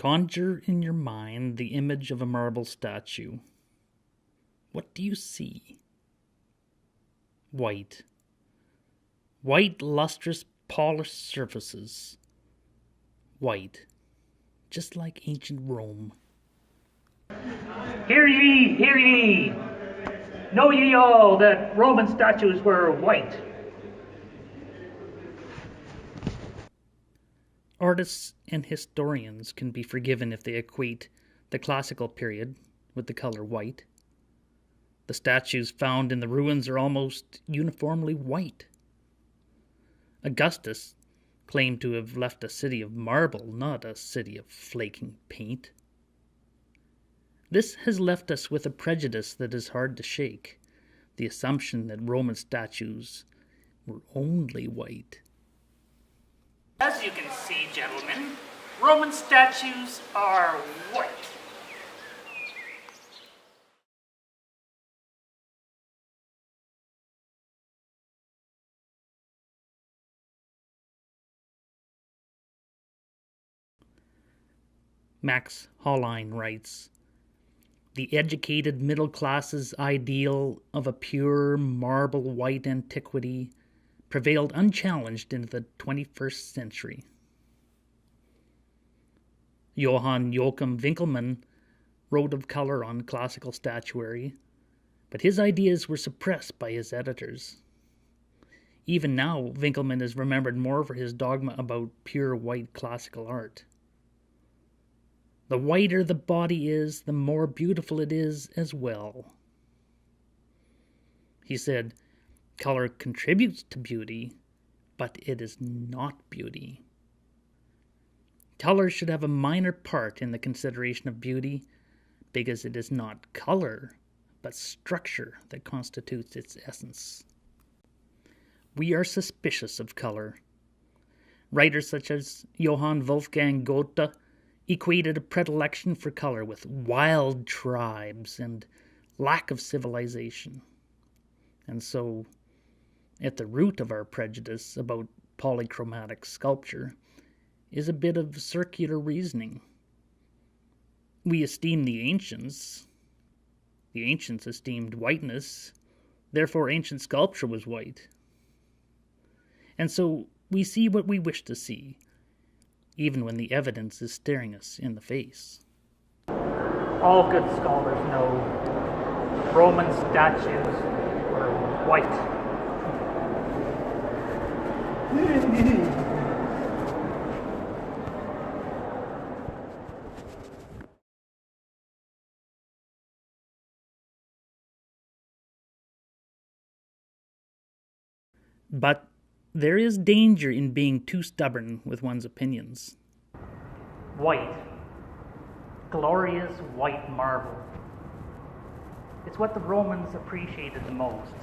Conjure in your mind the image of a marble statue. What do you see? White. White, lustrous, polished surfaces. White. Just like ancient Rome. Hear ye, hear ye! Know ye all that Roman statues were white? Artists and historians can be forgiven if they equate the classical period with the color white. The statues found in the ruins are almost uniformly white. Augustus claimed to have left a city of marble, not a city of flaking paint. This has left us with a prejudice that is hard to shake, the assumption that Roman statues were only white. As you can see, gentlemen, Roman statues are white. Max Hollein writes, "The educated middle class's ideal of a pure marble white antiquity prevailed unchallenged into the 21st century." Johann Joachim Winckelmann wrote of color on classical statuary, but his ideas were suppressed by his editors. Even now, Winckelmann is remembered more for his dogma about pure white classical art. The whiter the body is, the more beautiful it is as well. He said, color contributes to beauty, but it is not beauty. Color should have a minor part in the consideration of beauty, because it is not color, but structure that constitutes its essence. We are suspicious of color. Writers such as Johann Wolfgang Goethe equated a predilection for color with wild tribes and lack of civilization. And so, at the root of our prejudice about polychromatic sculpture is a bit of circular reasoning. We esteem the ancients. The ancients esteemed whiteness, therefore ancient sculpture was white. And so we see what we wish to see, even when the evidence is staring us in the face. All good scholars know Roman statues were white. But there is danger in being too stubborn with one's opinions. White. Glorious white marble. It's what the Romans appreciated the most.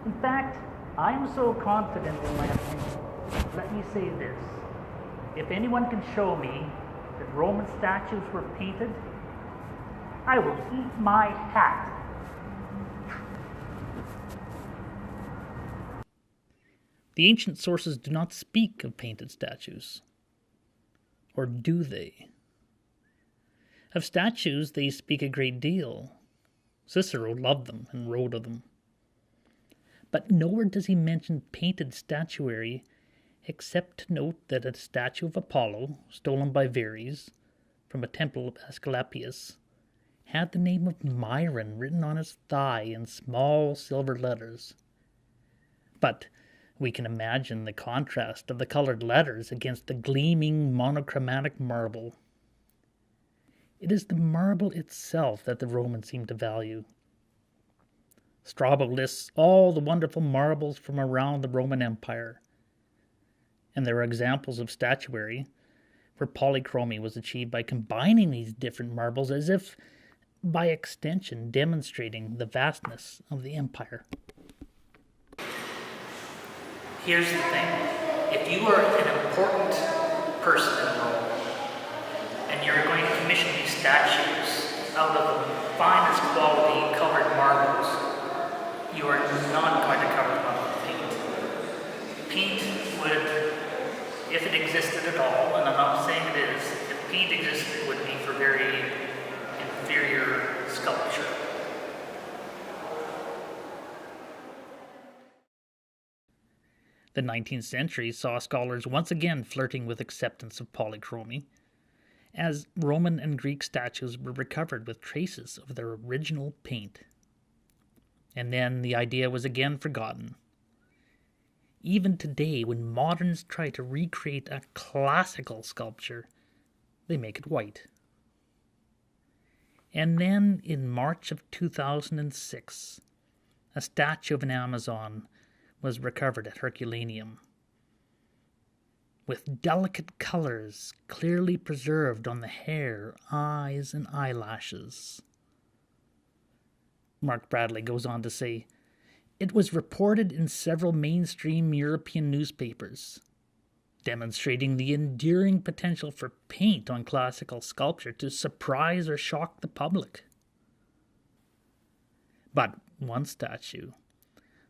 In fact, I'm so confident in my opinion. Let me say this. If anyone can show me that Roman statues were painted, I will eat my hat. The ancient sources do not speak of painted statues. Or do they? Of statues, they speak a great deal. Cicero loved them and wrote of them. But nowhere does he mention painted statuary except to note that a statue of Apollo, stolen by Verres from a temple of Asclepius, had the name of Myron written on his thigh in small silver letters. But we can imagine the contrast of the colored letters against the gleaming monochromatic marble. It is the marble itself that the Romans seem to value. Strabo lists all the wonderful marbles from around the Roman Empire, and there are examples of statuary where polychromy was achieved by combining these different marbles as if by extension demonstrating the vastness of the empire. Here's the thing. If you are an important person in Rome, and you're going to commission these statues out of the finest quality colored marbles, you are not going to cover them up with paint. Paint would if it existed at all, and I'm not saying it is, if paint existed, it would be for very inferior sculpture. The 19th century saw scholars once again flirting with acceptance of polychromy, as Roman and Greek statues were recovered with traces of their original paint. And then the idea was again forgotten. Even today, when moderns try to recreate a classical sculpture, they make it white. And then, in March of 2006, a statue of an Amazon was recovered at Herculaneum, with delicate colors clearly preserved on the hair, eyes, and eyelashes. Mark Bradley goes on to say, "It was reported in several mainstream European newspapers, demonstrating the enduring potential for paint on classical sculpture to surprise or shock the public." But one statue,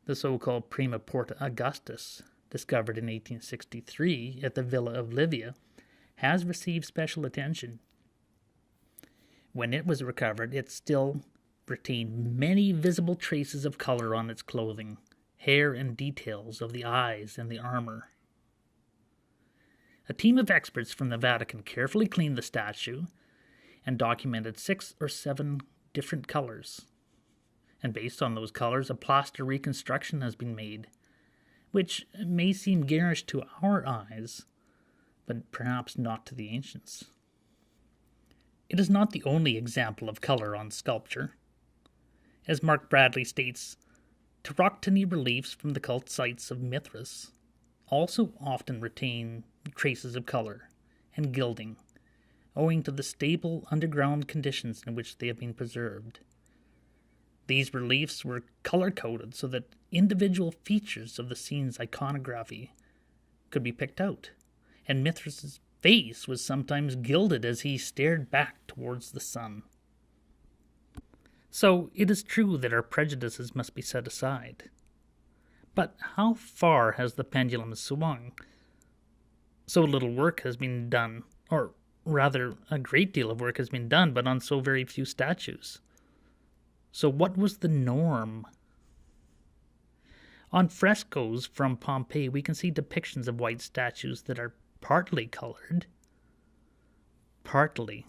the so-called Prima Porta Augustus, discovered in 1863 at the Villa of Livia, has received special attention. When it was recovered, it still retained many visible traces of color on its clothing, hair, and details of the eyes and the armor. A team of experts from the Vatican carefully cleaned the statue and documented 6 or 7 different colors. And based on those colors, a plaster reconstruction has been made, which may seem garish to our eyes, but perhaps not to the ancients. It is not the only example of color on sculpture. As Mark Bradley states, Tauroctony reliefs from the cult sites of Mithras also often retain traces of color and gilding, owing to the stable underground conditions in which they have been preserved. These reliefs were color-coded so that individual features of the scene's iconography could be picked out, and Mithras' face was sometimes gilded as he stared back towards the sun. So it is true that our prejudices must be set aside. But how far has the pendulum swung? So little work has been done, or rather, a great deal of work has been done, but on so very few statues. So what was the norm? On frescoes from Pompeii, we can see depictions of white statues that are partly colored. Partly.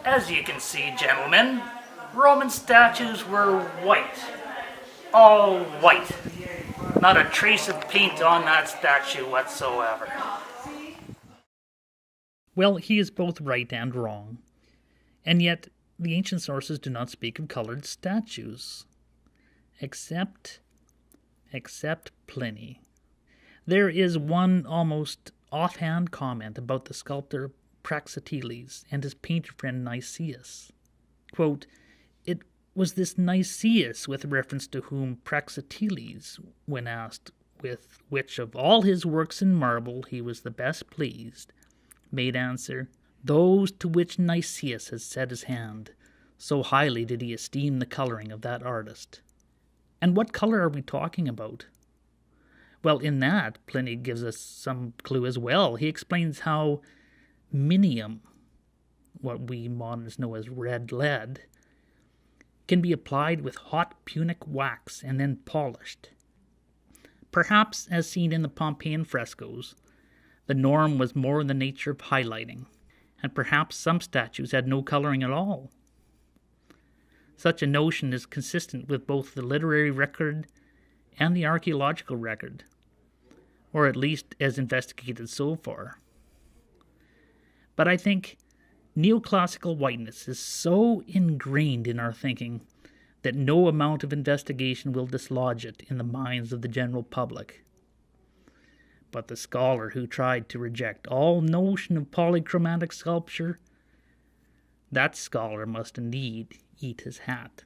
As you can see, gentlemen, Roman statues were white. All white. Not a trace of paint on that statue whatsoever. Well, he is both right and wrong. And yet, the ancient sources do not speak of colored statues. Except Pliny. There is one almost offhand comment about the sculptor Praxiteles and his painter friend Nicias. Quote, "It was this Nicias, with reference to whom Praxiteles, when asked with which of all his works in marble he was the best pleased, made answer, 'Those to which Nicias has set his hand, so highly did he esteem the coloring of that artist.'" And what color are we talking about? Well, in that, Pliny gives us some clue as well. He explains how minium, what we moderns know as red lead, can be applied with hot Punic wax and then polished. Perhaps, as seen in the Pompeian frescoes, the norm was more in the nature of highlighting, and perhaps some statues had no coloring at all. Such a notion is consistent with both the literary record and the archaeological record, or at least as investigated so far. But I think neoclassical whiteness is so ingrained in our thinking that no amount of investigation will dislodge it in the minds of the general public. But the scholar who tried to reject all notion of polychromatic sculpture, that scholar must indeed eat his hat.